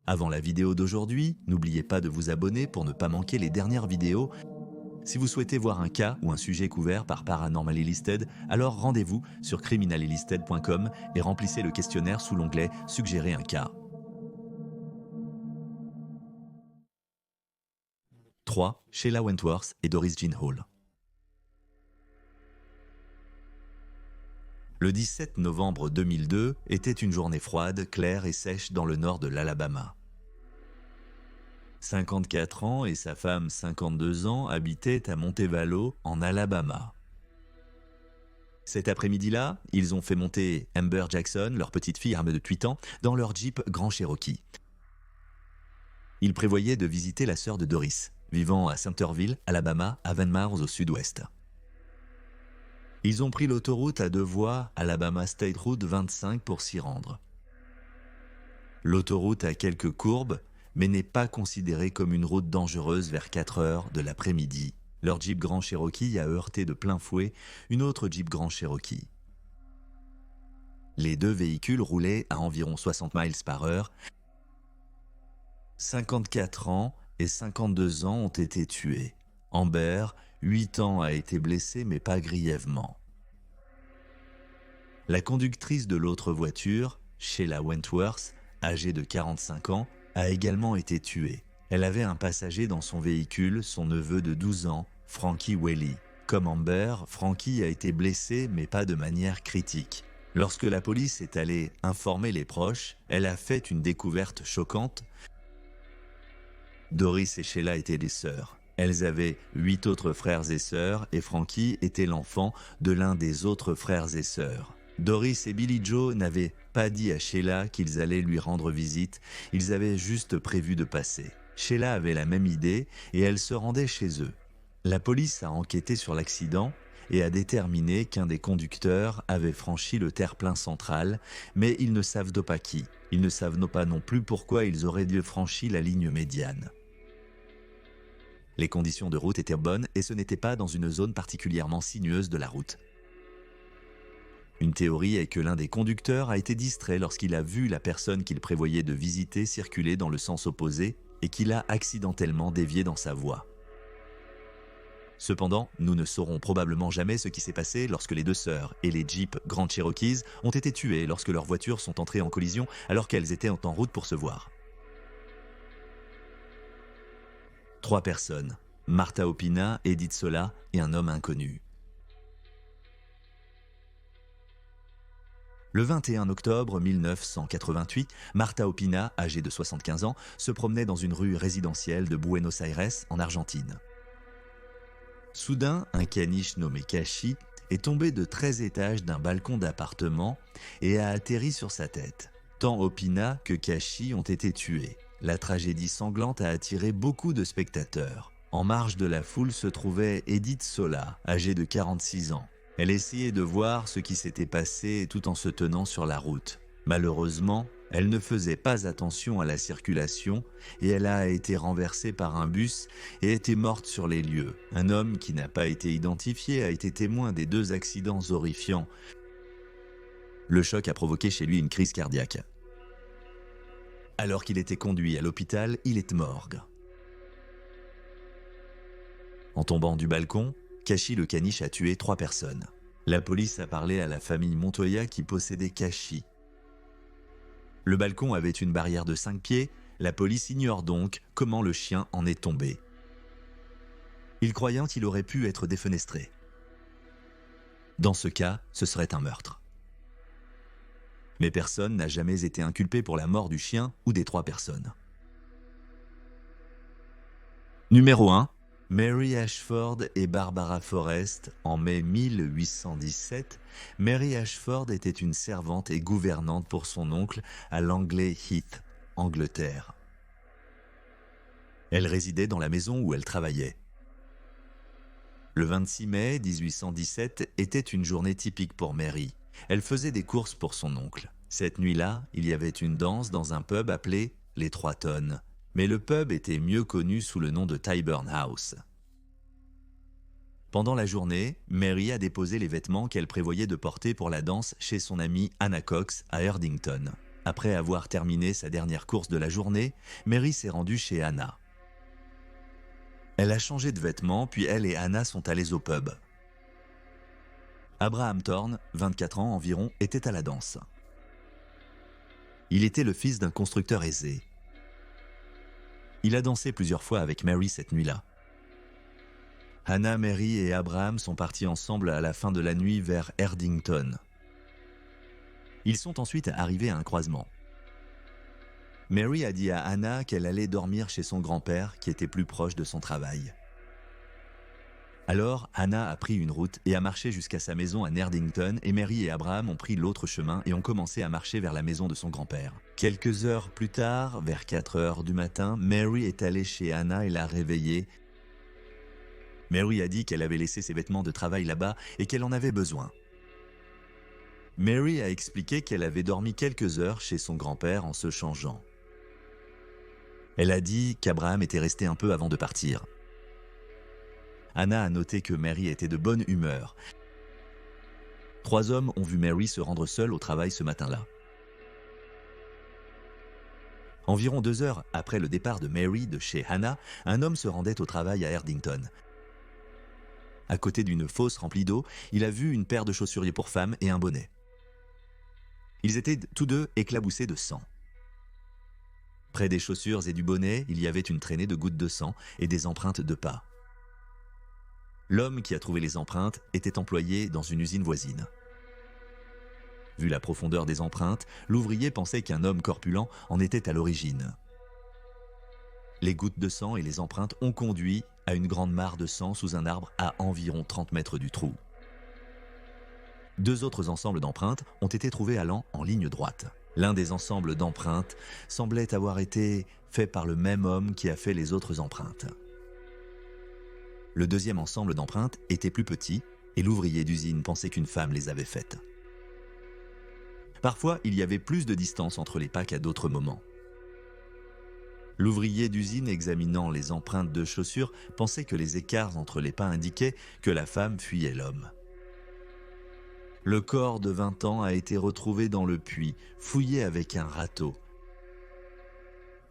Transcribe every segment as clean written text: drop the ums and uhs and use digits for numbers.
Avant la vidéo d'aujourd'hui, n'oubliez pas de vous abonner pour ne pas manquer les dernières vidéos. Si vous souhaitez voir un cas ou un sujet couvert par Paranormal Illisted, alors rendez-vous sur criminalillisted.com et remplissez le questionnaire sous l'onglet « Suggérer un cas ». 3. Sheila Wentworth et Doris Jean Hall. Le 17 novembre 2002 était une journée froide, claire et sèche dans le nord de l'Alabama. 54 ans et sa femme 52 ans habitaient à Montevallo, en Alabama. Cet après-midi-là, ils ont fait monter Amber Jackson, leur petite fille armée de 8 ans, dans leur Jeep Grand Cherokee. Ils prévoyaient de visiter la sœur de Doris, vivant à Centerville, Alabama, à 20 miles au sud-ouest. Ils ont pris l'autoroute à 2 voies, Alabama State Route 25, pour s'y rendre. L'autoroute a quelques courbes, mais n'est pas considérée comme une route dangereuse vers 4 heures de l'après-midi. Leur Jeep Grand Cherokee a heurté de plein fouet une autre Jeep Grand Cherokee. Les deux véhicules roulaient à environ 60 miles par heure. 54 ans et 52 ans ont été tués. Amber, 8 ans, a été blessée mais pas grièvement. La conductrice de l'autre voiture, Sheila Wentworth, âgée de 45 ans, a également été tuée. Elle avait un passager dans son véhicule, son neveu de 12 ans, Frankie Whaley. Comme Amber, Frankie a été blessé mais pas de manière critique. Lorsque la police est allée informer les proches, elle a fait une découverte choquante. Doris et Sheila étaient des sœurs. Elles avaient 8 autres frères et sœurs et Frankie était l'enfant de l'un des autres frères et sœurs. Doris et Billy Joe n'avaient pas dit à Sheila qu'ils allaient lui rendre visite, ils avaient juste prévu de passer. Sheila avait la même idée et elle se rendait chez eux. La police a enquêté sur l'accident et a déterminé qu'un des conducteurs avait franchi le terre-plein central, mais ils ne savent pas qui. Ils ne savent pas non plus pourquoi ils auraient dû franchir la ligne médiane. Les conditions de route étaient bonnes et ce n'était pas dans une zone particulièrement sinueuse de la route. Une théorie est que l'un des conducteurs a été distrait lorsqu'il a vu la personne qu'il prévoyait de visiter circuler dans le sens opposé et qu'il a accidentellement dévié dans sa voie. Cependant, nous ne saurons probablement jamais ce qui s'est passé lorsque les deux sœurs et les Jeeps Grand Cherokees ont été tuées lorsque leurs voitures sont entrées en collision alors qu'elles étaient en route pour se voir. 3 personnes, Martha Opina, Edith Sola et un homme inconnu. Le 21 octobre 1988, Martha Opina, âgée de 75 ans, se promenait dans une rue résidentielle de Buenos Aires, en Argentine. Soudain, un caniche nommé Kashi est tombé de 13 étages d'un balcon d'appartement et a atterri sur sa tête. Tant Opina que Kashi ont été tués. La tragédie sanglante a attiré beaucoup de spectateurs. En marge de la foule se trouvait Edith Sola, âgée de 46 ans. Elle essayait de voir ce qui s'était passé tout en se tenant sur la route. Malheureusement, elle ne faisait pas attention à la circulation et elle a été renversée par un bus et était morte sur les lieux. Un homme qui n'a pas été identifié a été témoin des 2 accidents horrifiants. Le choc a provoqué chez lui une crise cardiaque. Alors qu'il était conduit à l'hôpital, il est mort. En tombant du balcon, Kashi le caniche a tué 3 personnes. La police a parlé à la famille Montoya qui possédait Kashi. Le balcon avait une barrière de 5 pieds, la police ignore donc comment le chien en est tombé. Ils croyant qu'il aurait pu être défenestré. Dans ce cas, ce serait un meurtre. Mais personne n'a jamais été inculpé pour la mort du chien ou des 3 personnes. Numéro 1. Mary Ashford et Barbara Forrest. En mai 1817, Mary Ashford était une servante et gouvernante pour son oncle à Langley Heath, Angleterre. Elle résidait dans la maison où elle travaillait. Le 26 mai 1817 était une journée typique pour Mary. Elle faisait des courses pour son oncle. Cette nuit-là, il y avait une danse dans un pub appelé les 3 tonnes. Mais le pub était mieux connu sous le nom de Tyburn House. Pendant la journée, Mary a déposé les vêtements qu'elle prévoyait de porter pour la danse chez son amie Anna Cox à Erdington. après avoir terminé sa dernière course de la journée, Mary s'est rendue chez Hannah. Elle a changé de vêtements, puis elle et Hannah sont allées au pub. Abraham Thorne, 24 ans environ, était à la danse. Il était le fils d'un constructeur aisé. Il a dansé plusieurs fois avec Mary cette nuit-là. Hannah, Mary et Abraham sont partis ensemble à la fin de la nuit vers Erdington. Ils sont ensuite arrivés à un croisement. Mary a dit à Hannah qu'elle allait dormir chez son grand-père qui était plus proche de son travail. Alors, Hannah a pris une route et a marché jusqu'à sa maison à Erdington et Mary et Abraham ont pris l'autre chemin et ont commencé à marcher vers la maison de son grand-père. Quelques heures plus tard, vers 4 heures du matin, Mary est allée chez Hannah et l'a réveillée. Mary a dit qu'elle avait laissé ses vêtements de travail là-bas et qu'elle en avait besoin. Mary a expliqué qu'elle avait dormi quelques heures chez son grand-père en se changeant. Elle a dit qu'Abraham était resté un peu avant de partir. Hannah a noté que Mary était de bonne humeur. 3 hommes ont vu Mary se rendre seule au travail ce matin-là. Environ 2 heures après le départ de Mary de chez Hannah, un homme se rendait au travail à Erdington. À côté d'une fosse remplie d'eau, il a vu une paire de chaussuriers pour femmes et un bonnet. Ils étaient tous deux éclaboussés de sang. Près des chaussures et du bonnet, il y avait une traînée de gouttes de sang et des empreintes de pas. L'homme qui a trouvé les empreintes était employé dans une usine voisine. Vu la profondeur des empreintes, l'ouvrier pensait qu'un homme corpulent en était à l'origine. Les gouttes de sang et les empreintes ont conduit à une grande mare de sang sous un arbre à environ 30 mètres du trou. 2 autres ensembles d'empreintes ont été trouvés allant en ligne droite. L'un des ensembles d'empreintes semblait avoir été fait par le même homme qui a fait les autres empreintes. Le deuxième ensemble d'empreintes était plus petit et l'ouvrier d'usine pensait qu'une femme les avait faites. Parfois, il y avait plus de distance entre les pas qu'à d'autres moments. L'ouvrier d'usine examinant les empreintes de chaussures pensait que les écarts entre les pas indiquaient que la femme fuyait l'homme. Le corps de 20 ans a été retrouvé dans le puits, fouillé avec un râteau.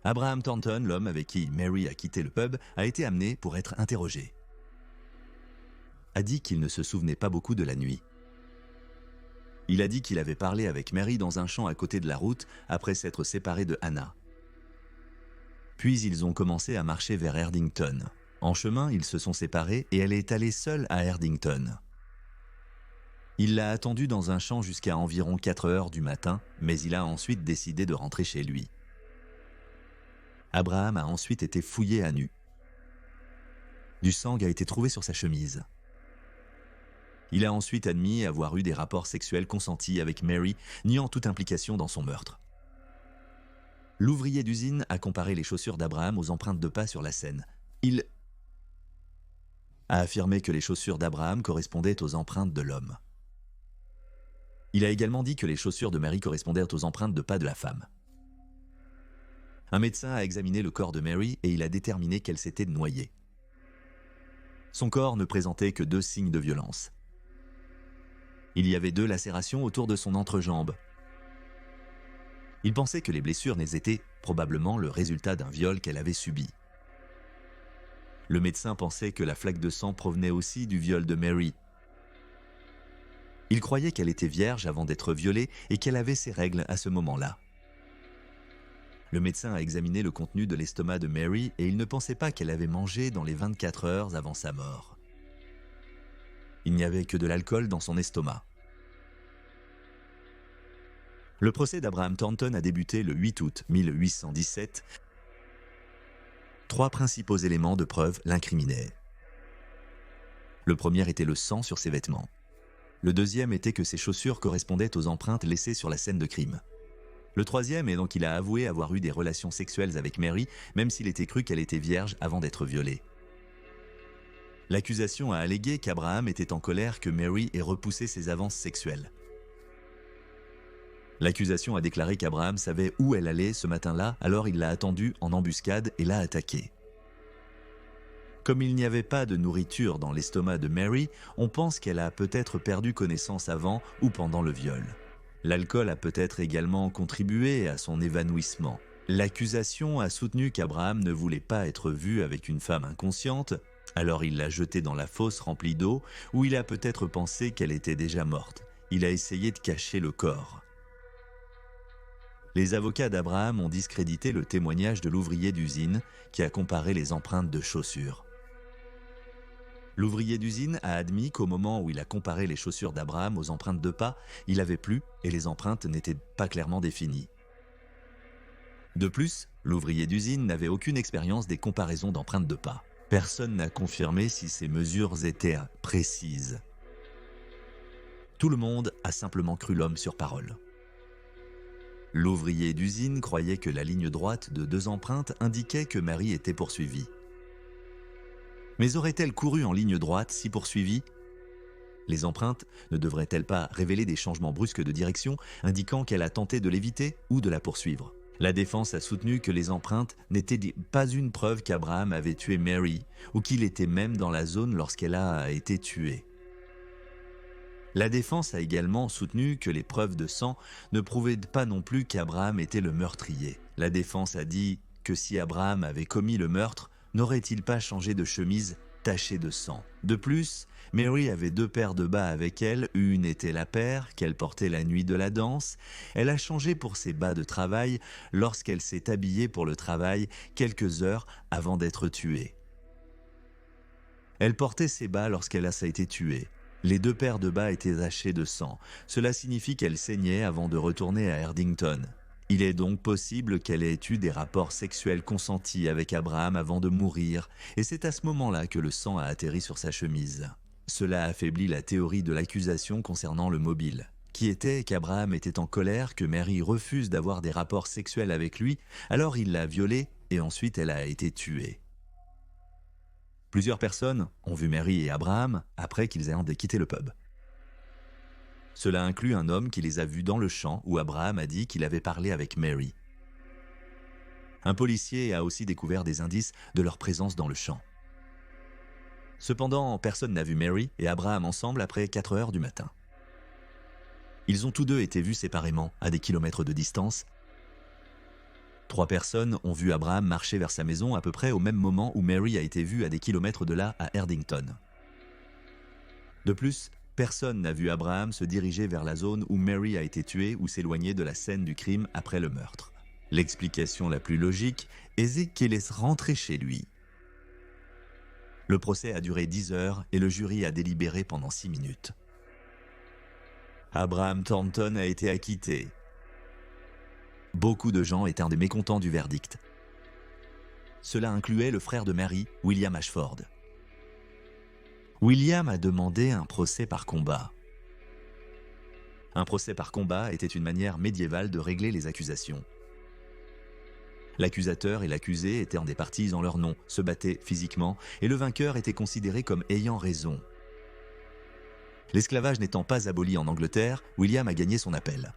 Abraham Thornton, l'homme avec qui Mary a quitté le pub, a été amené pour être interrogé. A dit qu'il ne se souvenait pas beaucoup de la nuit. Il a dit qu'il avait parlé avec Mary dans un champ à côté de la route après s'être séparé de Hannah. Puis ils ont commencé à marcher vers Erdington. En chemin, ils se sont séparés et elle est allée seule à Erdington. Il l'a attendue dans un champ jusqu'à environ 4 heures du matin, mais il a ensuite décidé de rentrer chez lui. Abraham a ensuite été fouillé à nu. Du sang a été trouvé sur sa chemise. Il a ensuite admis avoir eu des rapports sexuels consentis avec Mary, niant toute implication dans son meurtre. L'ouvrier d'usine a comparé les chaussures d'Abraham aux empreintes de pas sur la scène. Il a affirmé que les chaussures d'Abraham correspondaient aux empreintes de l'homme. Il a également dit que les chaussures de Mary correspondaient aux empreintes de pas de la femme. Un médecin a examiné le corps de Mary et il a déterminé qu'elle s'était noyée. Son corps ne présentait que 2 signes de violence. Il y avait 2 lacérations autour de son entrejambe. Il pensait que les blessures étaient probablement le résultat d'un viol qu'elle avait subi. Le médecin pensait que la flaque de sang provenait aussi du viol de Mary. Il croyait qu'elle était vierge avant d'être violée et qu'elle avait ses règles à ce moment-là. Le médecin a examiné le contenu de l'estomac de Mary et il ne pensait pas qu'elle avait mangé dans les 24 heures avant sa mort. Il n'y avait que de l'alcool dans son estomac. Le procès d'Abraham Thornton a débuté le 8 août 1817. 3 principaux éléments de preuve l'incriminaient. Le premier était le sang sur ses vêtements. Le deuxième était que ses chaussures correspondaient aux empreintes laissées sur la scène de crime. Le troisième est donc qu'il a avoué avoir eu des relations sexuelles avec Mary, même s'il était cru qu'elle était vierge avant d'être violée. L'accusation a allégué qu'Abraham était en colère que Mary ait repoussé ses avances sexuelles. L'accusation a déclaré qu'Abraham savait où elle allait ce matin-là, alors il l'a attendue en embuscade et l'a attaquée. Comme il n'y avait pas de nourriture dans l'estomac de Mary, on pense qu'elle a peut-être perdu connaissance avant ou pendant le viol. L'alcool a peut-être également contribué à son évanouissement. L'accusation a soutenu qu'Abraham ne voulait pas être vu avec une femme inconsciente, alors il l'a jetée dans la fosse remplie d'eau, où il a peut-être pensé qu'elle était déjà morte. Il a essayé de cacher le corps. Les avocats d'Abraham ont discrédité le témoignage de l'ouvrier d'usine qui a comparé les empreintes de chaussures. L'ouvrier d'usine a admis qu'au moment où il a comparé les chaussures d'Abraham aux empreintes de pas, il avait plu et les empreintes n'étaient pas clairement définies. De plus, l'ouvrier d'usine n'avait aucune expérience des comparaisons d'empreintes de pas. Personne n'a confirmé si ces mesures étaient précises. Tout le monde a simplement cru l'homme sur parole. L'ouvrier d'usine croyait que la ligne droite de 2 empreintes indiquait que Mary était poursuivie. Mais aurait-elle couru en ligne droite si poursuivie? Les empreintes ne devraient-elles pas révéler des changements brusques de direction indiquant qu'elle a tenté de l'éviter ou de la poursuivre? La défense a soutenu que les empreintes n'étaient pas une preuve qu'Abraham avait tué Mary ou qu'il était même dans la zone lorsqu'elle a été tuée. La défense a également soutenu que les preuves de sang ne prouvaient pas non plus qu'Abraham était le meurtrier. La défense a dit que si Abraham avait commis le meurtre, n'aurait-il pas changé de chemise tachée de sang? De plus, Mary avait 2 paires de bas avec elle, une était la paire qu'elle portait la nuit de la danse. Elle a changé pour ses bas de travail lorsqu'elle s'est habillée pour le travail quelques heures avant d'être tuée. Elle portait ses bas lorsqu'elle a été tuée. Les 2 paires de bas étaient tachées de sang. Cela signifie qu'elle saignait avant de retourner à Erdington. Il est donc possible qu'elle ait eu des rapports sexuels consentis avec Abraham avant de mourir, et c'est à ce moment-là que le sang a atterri sur sa chemise. Cela affaiblit la théorie de l'accusation concernant le mobile, qui était qu'Abraham était en colère que Mary refuse d'avoir des rapports sexuels avec lui, alors il l'a violée et ensuite elle a été tuée. Plusieurs personnes ont vu Mary et Abraham après qu'ils aient quitté le pub. Cela inclut un homme qui les a vus dans le champ où Abraham a dit qu'il avait parlé avec Mary. Un policier a aussi découvert des indices de leur présence dans le champ. Cependant, personne n'a vu Mary et Abraham ensemble après 4 heures du matin. Ils ont tous deux été vus séparément, à des kilomètres de distance. 3 personnes ont vu Abraham marcher vers sa maison à peu près au même moment où Mary a été vue à des kilomètres de là à Erdington. De plus, personne n'a vu Abraham se diriger vers la zone où Mary a été tuée ou s'éloigner de la scène du crime après le meurtre. L'explication la plus logique est qu'il est rentré chez lui. Le procès a duré 10 heures et le jury a délibéré pendant 6 minutes. Abraham Thornton a été acquitté. Beaucoup de gens étaient mécontents du verdict. Cela incluait le frère de Mary, William Ashford. William a demandé un procès par combat. Un procès par combat était une manière médiévale de régler les accusations. L'accusateur et l'accusé étaient des parties en leur nom, se battaient physiquement, et le vainqueur était considéré comme ayant raison. L'esclavage n'étant pas aboli en Angleterre, William a gagné son appel.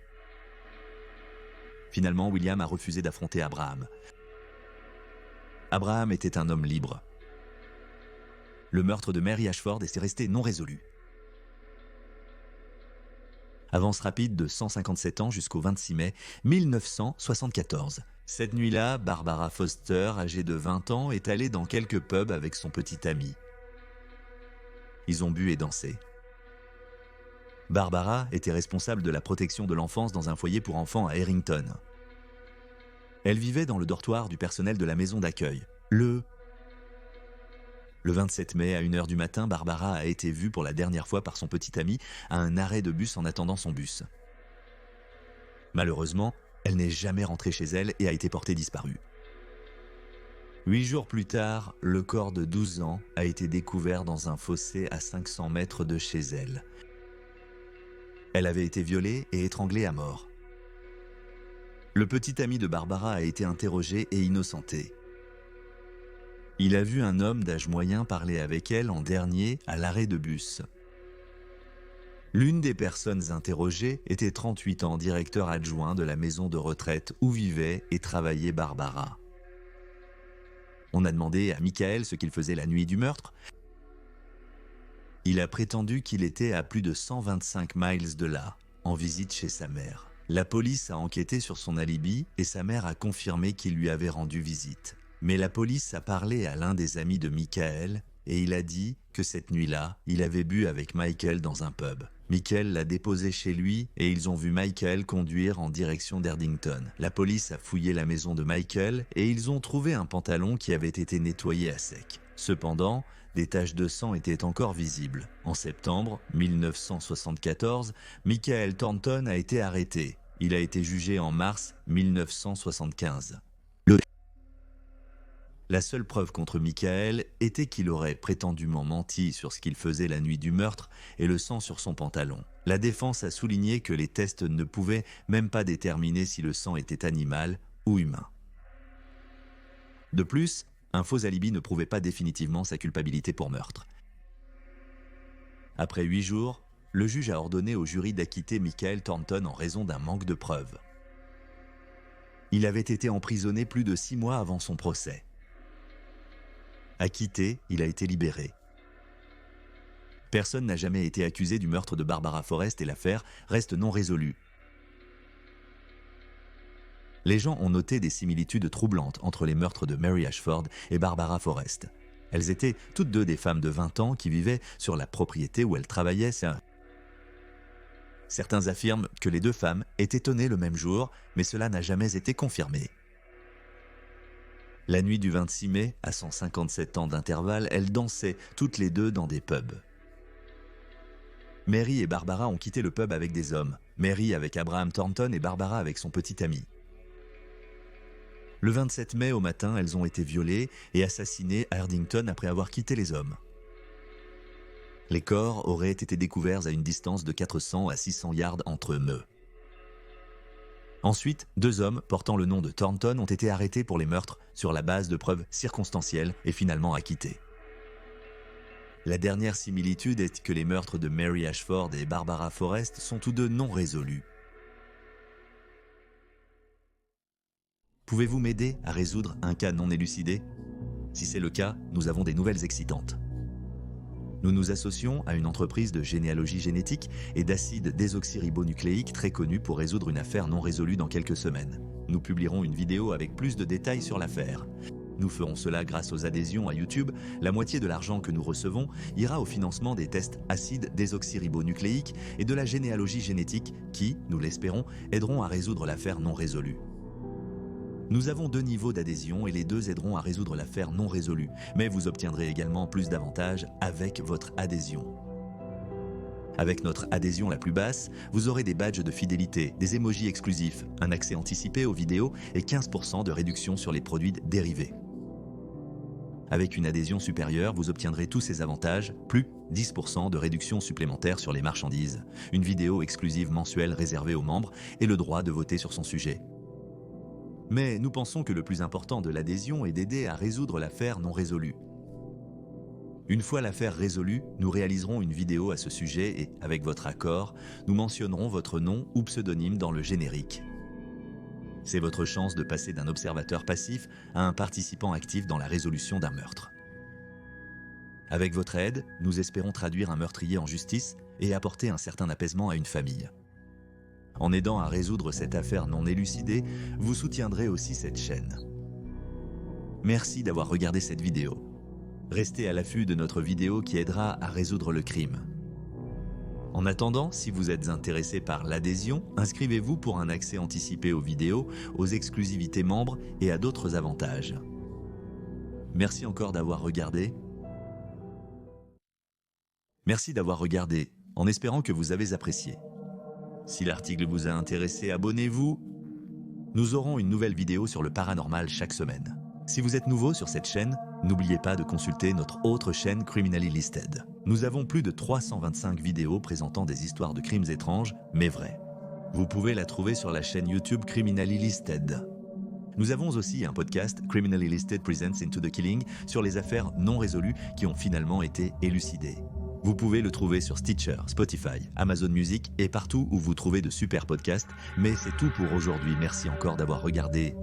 Finalement, William a refusé d'affronter Abraham. Abraham était un homme libre. Le meurtre de Mary Ashford est resté non résolu. Avance rapide de 157 ans jusqu'au 26 mai 1974. Cette nuit-là, Barbara Foster, âgée de 20 ans, est allée dans quelques pubs avec son petit ami. Ils ont bu et dansé. Barbara était responsable de la protection de l'enfance dans un foyer pour enfants à Errington. Elle vivait dans le dortoir du personnel de la maison d'accueil. Le 27 mai, à 1h du matin, Barbara a été vue pour la dernière fois par son petit ami à un arrêt de bus en attendant son bus. Malheureusement, elle n'est jamais rentrée chez elle et a été portée disparue. 8 jours plus tard, le corps de 12 ans a été découvert dans un fossé à 500 mètres de chez elle. Elle avait été violée et étranglée à mort. Le petit ami de Barbara a été interrogé et innocenté. Il a vu un homme d'âge moyen parler avec elle en dernier à l'arrêt de bus. L'une des personnes interrogées était 38 ans, directeur adjoint de la maison de retraite où vivait et travaillait Barbara. On a demandé à Michael ce qu'il faisait la nuit du meurtre. Il a prétendu qu'il était à plus de 125 miles de là. en visite chez sa mère. La police a enquêté sur son alibi et sa mère a confirmé qu'il lui avait rendu visite. Mais la police a parlé à l'un des amis de Michael et il a dit que cette nuit-là, il avait bu avec Michael dans un pub. Michael l'a déposé chez lui et ils ont vu Michael conduire en direction d'Erdington. La police a fouillé la maison de Michael et ils ont trouvé un pantalon qui avait été nettoyé à sec. Cependant, des taches de sang étaient encore visibles. En septembre 1974, Michael Thornton a été arrêté. Il a été jugé en mars 1975. La seule preuve contre Michael était qu'il aurait prétendument menti sur ce qu'il faisait la nuit du meurtre et le sang sur son pantalon. La défense a souligné que les tests ne pouvaient même pas déterminer si le sang était animal ou humain. De plus, un faux alibi ne prouvait pas définitivement sa culpabilité pour meurtre. Après 8 jours, le juge a ordonné au jury d'acquitter Michael Thornton en raison d'un manque de preuves. Il avait été emprisonné plus de 6 mois avant son procès. Acquitté, il a été libéré. Personne n'a jamais été accusé du meurtre de Barbara Forrest et l'affaire reste non résolue. Les gens ont noté des similitudes troublantes entre les meurtres de Mary Ashford et Barbara Forrest. Elles étaient toutes deux des femmes de 20 ans qui vivaient sur la propriété où elles travaillaient. Certains affirment que les deux femmes étaient nées le même jour, mais cela n'a jamais été confirmé. La nuit du 26 mai, à 157 ans d'intervalle, elles dansaient toutes les deux dans des pubs. Mary et Barbara ont quitté le pub avec des hommes. Mary avec Abraham Thornton et Barbara avec son petit ami. Le 27 mai au matin, elles ont été violées et assassinées à Erdington après avoir quitté les hommes. Les corps auraient été découverts à une distance de 400 à 600 yards entre eux. Ensuite, 2 hommes portant le nom de Thornton ont été arrêtés pour les meurtres sur la base de preuves circonstancielles et finalement acquittés. La dernière similitude est que les meurtres de Mary Ashford et Barbara Forrest sont tous deux non résolus. Pouvez-vous m'aider à résoudre un cas non élucidé? Si c'est le cas, nous avons des nouvelles excitantes. Nous nous associons à une entreprise de généalogie génétique et d'acide désoxyribonucléique très connue pour résoudre une affaire non résolue dans quelques semaines. Nous publierons une vidéo avec plus de détails sur l'affaire. Nous ferons cela grâce aux adhésions à YouTube. La moitié de l'argent que nous recevons ira au financement des tests acide désoxyribonucléique et de la généalogie génétique qui, nous l'espérons, aideront à résoudre l'affaire non résolue. Nous avons 2 niveaux d'adhésion et les 2 aideront à résoudre l'affaire non résolue, mais vous obtiendrez également plus d'avantages avec votre adhésion. Avec notre adhésion la plus basse, vous aurez des badges de fidélité, des emojis exclusifs, un accès anticipé aux vidéos et 15% de réduction sur les produits dérivés. Avec une adhésion supérieure, vous obtiendrez tous ces avantages, plus 10% de réduction supplémentaire sur les marchandises, une vidéo exclusive mensuelle réservée aux membres et le droit de voter sur son sujet. Mais nous pensons que le plus important de l'adhésion est d'aider à résoudre l'affaire non résolue. Une fois l'affaire résolue, nous réaliserons une vidéo à ce sujet et, avec votre accord, nous mentionnerons votre nom ou pseudonyme dans le générique. C'est votre chance de passer d'un observateur passif à un participant actif dans la résolution d'un meurtre. Avec votre aide, nous espérons traduire un meurtrier en justice et apporter un certain apaisement à une famille. En aidant à résoudre cette affaire non élucidée, vous soutiendrez aussi cette chaîne. Merci d'avoir regardé cette vidéo. Restez à l'affût de notre vidéo qui aidera à résoudre le crime. En attendant, si vous êtes intéressé par l'adhésion, inscrivez-vous pour un accès anticipé aux vidéos, aux exclusivités membres et à d'autres avantages. Merci encore d'avoir regardé. Merci d'avoir regardé, en espérant que vous avez apprécié. Si l'article vous a intéressé, abonnez-vous. Nous aurons une nouvelle vidéo sur le paranormal chaque semaine. Si vous êtes nouveau sur cette chaîne, n'oubliez pas de consulter notre autre chaîne Criminally Listed. Nous avons plus de 325 vidéos présentant des histoires de crimes étranges, mais vraies. Vous pouvez la trouver sur la chaîne YouTube Criminally Listed. Nous avons aussi un podcast Criminally Listed Presents Into the Killing sur les affaires non résolues qui ont finalement été élucidées. Vous pouvez le trouver sur Stitcher, Spotify, Amazon Music et partout où vous trouvez de super podcasts. Mais c'est tout pour aujourd'hui. Merci encore d'avoir regardé.